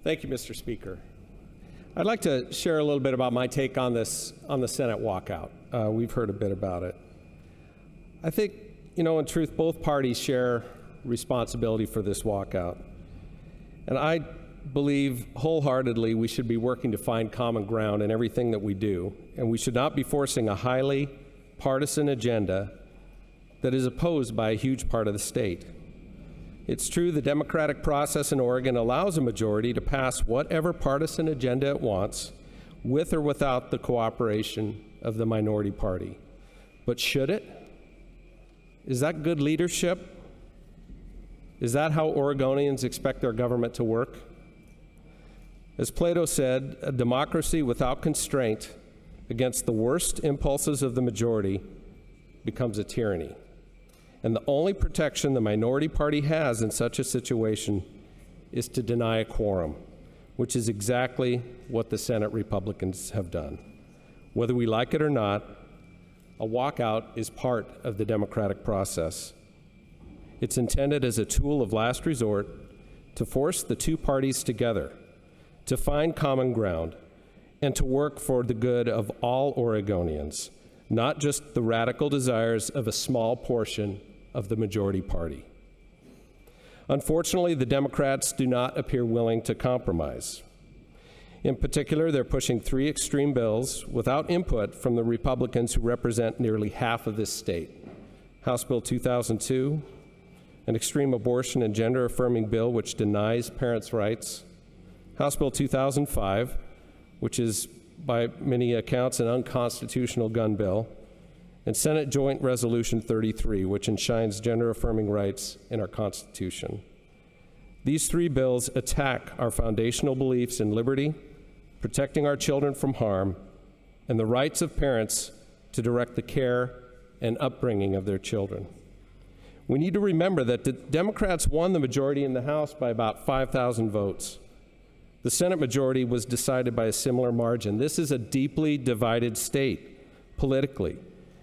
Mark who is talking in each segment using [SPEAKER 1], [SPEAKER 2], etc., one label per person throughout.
[SPEAKER 1] Thank you, Mr. Speaker. I'd like to share a little bit about my take on this, on the Senate walkout. We've heard a bit about it. I think, in truth, both parties share responsibility for this walkout. And I believe wholeheartedly we should be working to find common ground in everything that we do, and we should not be forcing a highly partisan agenda that is opposed by a huge part of the state. It's true the democratic process in Oregon allows a majority to pass whatever partisan agenda it wants, with or without the cooperation of the minority party. But should it? Is that good leadership? Is that how Oregonians expect their government to work? As Plato said, a democracy without constraint against the worst impulses of the majority becomes a tyranny. And the only protection the minority party has in such a situation is to deny a quorum, which is exactly what the Senate Republicans have done. Whether we like it or not, a walkout is part of the democratic process. It's intended as a tool of last resort to force the two parties together, to find common ground, and to work for the good of all Oregonians, not just the radical desires of a small portion of the majority party. Unfortunately, the Democrats do not appear willing to compromise. In particular, they're pushing three extreme bills without input from the Republicans who represent nearly half of this state. House Bill 2002, an extreme abortion and gender-affirming bill which denies parents' rights. House Bill 2005, which is by many accounts an unconstitutional gun bill. And Senate Joint Resolution 33, which enshrines gender-affirming rights in our Constitution. These three bills attack our foundational beliefs in liberty, protecting our children from harm, and the rights of parents to direct the care and upbringing of their children. We need to remember that the Democrats won the majority in the House by about 5,000 votes. The Senate majority was decided by a similar margin. This is a deeply divided state politically.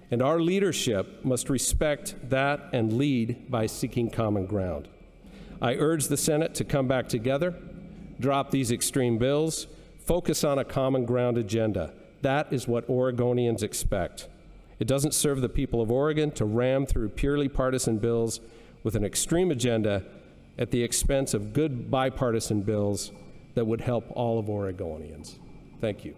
[SPEAKER 1] And our leadership must respect that and lead by seeking common ground. I urge the Senate to come back together, drop these extreme bills, focus on a common ground agenda. That is what Oregonians expect. It doesn't serve the people of Oregon to ram through purely partisan bills with an extreme agenda at the expense of good bipartisan bills that would help all of Oregonians. Thank you.